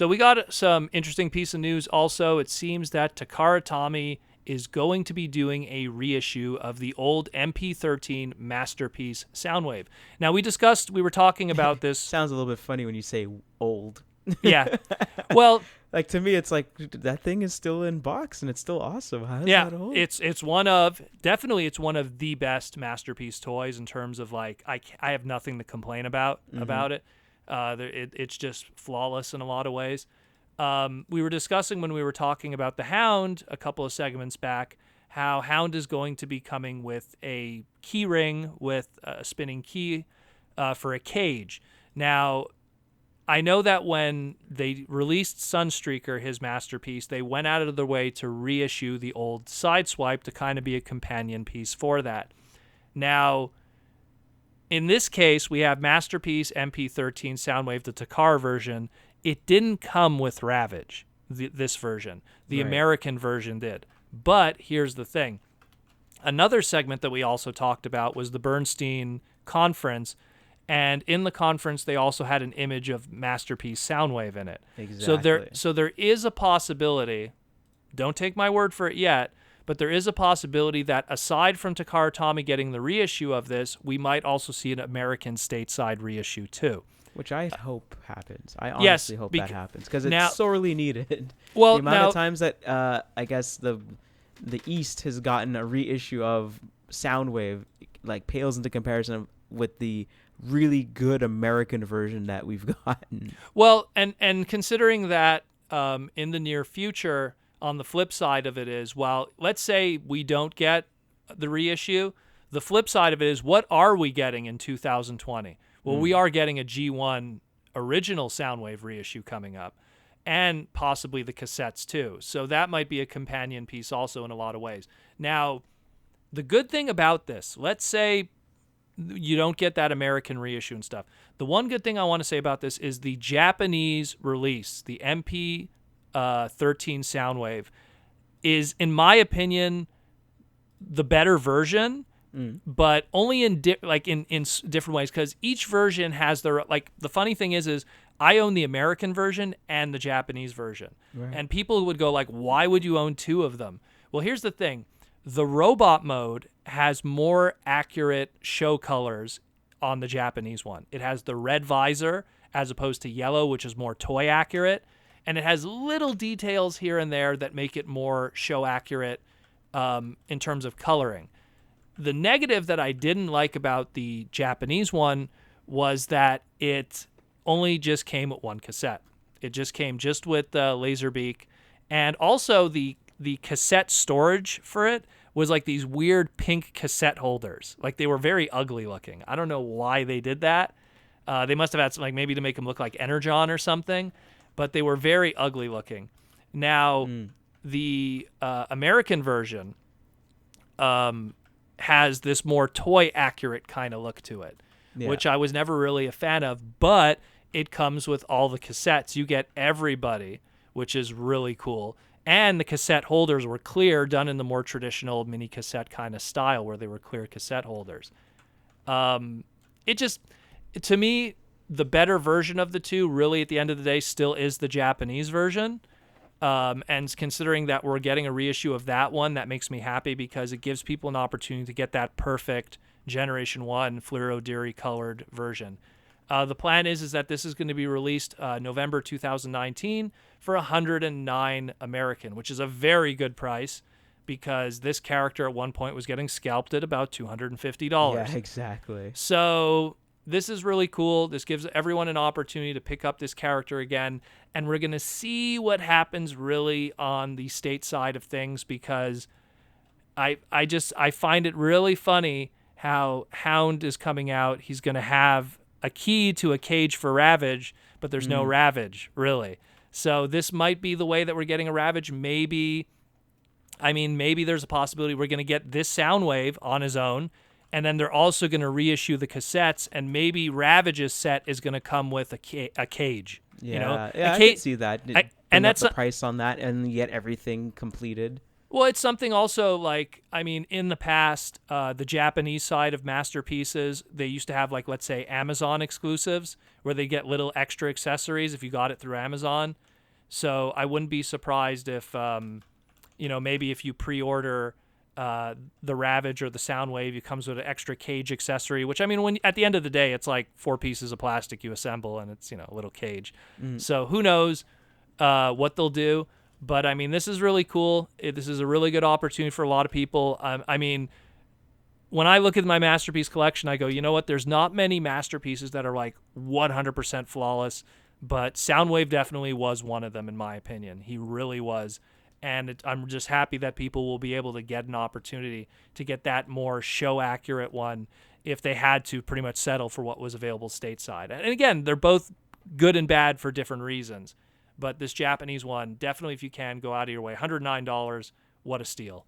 So we got some interesting piece of news also. It seems that Takara-Tomy is going to be doing a reissue of the old MP-13 Masterpiece Soundwave. Now, we were talking about this. Sounds a little bit funny when you say old. Yeah. Well, like to me, it's like that thing is still in box and it's still awesome. How is that old? it's one of the best Masterpiece toys in terms of like I have nothing to complain about it. It's just flawless in a lot of ways. We were discussing when we were talking about the Hound a couple of segments back how Hound is going to be coming with a key ring with a spinning key for a cage. Now, I know that when they released Sunstreaker, his masterpiece, they went out of their way to reissue the old Sideswipe to kind of be a companion piece for that. Now, in this case, we have Masterpiece MP-13 Soundwave, the Takara version. It didn't come with Ravage, this version. The American version did. But here's the thing. Another segment that we also talked about was the Bernstein conference. And in the conference, they also had an image of Masterpiece Soundwave in it. Exactly. So there is a possibility, don't take my word for it yet, but there is a possibility that aside from Takara-Tomy getting the reissue of this, we might also see an American stateside reissue too. Which I hope happens. I honestly hope that happens because it's sorely needed. Well, the amount of times that I guess the East has gotten a reissue of Soundwave like pales into comparison with the really good American version that we've gotten. Well, and considering that in the near future, on the flip side of it is, well, let's say we don't get the reissue, the flip side of it is, what are we getting in 2020? Well, we are getting a G1 original Soundwave reissue coming up, and possibly the cassettes too. So that might be a companion piece also in a lot of ways. Now, the good thing about this, let's say you don't get that American reissue and stuff. The one good thing I want to say about this is the Japanese release, the MP-13 Soundwave, is, in my opinion, the better version, but only in different ways, because each version has their, like, the funny thing is I own the American version and the Japanese version. Right. And people would go like, why would you own two of them? Well, here's the thing. The robot mode has more accurate show colors on the Japanese one. It has the red visor as opposed to yellow, which is more toy accurate. And it has little details here and there that make it more show accurate in terms of coloring. The negative that I didn't like about the Japanese one was that it only just came with one cassette. It just came just with the Laserbeak. And also the cassette storage for it was like these weird pink cassette holders. Like, they were very ugly looking. I don't know why they did that. They must have had some, like, maybe to make them look like Energon or something, but they were very ugly looking. Now, the American version has this more toy accurate kind of look to it, which I was never really a fan of, but it comes with all the cassettes. You get everybody, which is really cool. And the cassette holders were clear, done in the more traditional mini cassette kind of style where they were clear cassette holders. It just, to me, the better version of the two really at the end of the day still is the Japanese version. And considering that we're getting a reissue of that one, that makes me happy because it gives people an opportunity to get that perfect Generation 1 Fluoro Dairy colored version. The plan is that this is going to be released November 2019 for $109 American, which is a very good price because this character at one point was getting scalped at about $250. Yeah, exactly. So this is really cool. This gives everyone an opportunity to pick up this character again, and we're going to see what happens really on the state side of things because I find it really funny how Hound is coming out. He's going to have a key to a cage for Ravage, but there's no Ravage, really. So this might be the way that we're getting a Ravage. Maybe there's a possibility we're going to get this Soundwave on his own, and then they're also going to reissue the cassettes, and maybe Ravage's set is going to come with a cage. Yeah, you know? I can see that. And that's the price on that and get everything completed. Well, it's something also like, in the past, the Japanese side of Masterpieces, they used to have, like, let's say, Amazon exclusives where they get little extra accessories if you got it through Amazon. So I wouldn't be surprised if, maybe if you pre-order the Ravage or the Soundwave, it comes with an extra cage accessory, which, I mean, when at the end of the day, it's like 4 pieces of plastic you assemble, and it's, a little cage. So who knows what they'll do. But, I mean, this is really cool. This is a really good opportunity for a lot of people. I mean, when I look at my Masterpiece collection, I go, you know what? There's not many Masterpieces that are like 100% flawless, but Soundwave definitely was one of them, in my opinion. He really was. And I'm just happy that people will be able to get an opportunity to get that more show-accurate one if they had to pretty much settle for what was available stateside. And again, they're both good and bad for different reasons. But this Japanese one, definitely if you can, go out of your way. $109, what a steal.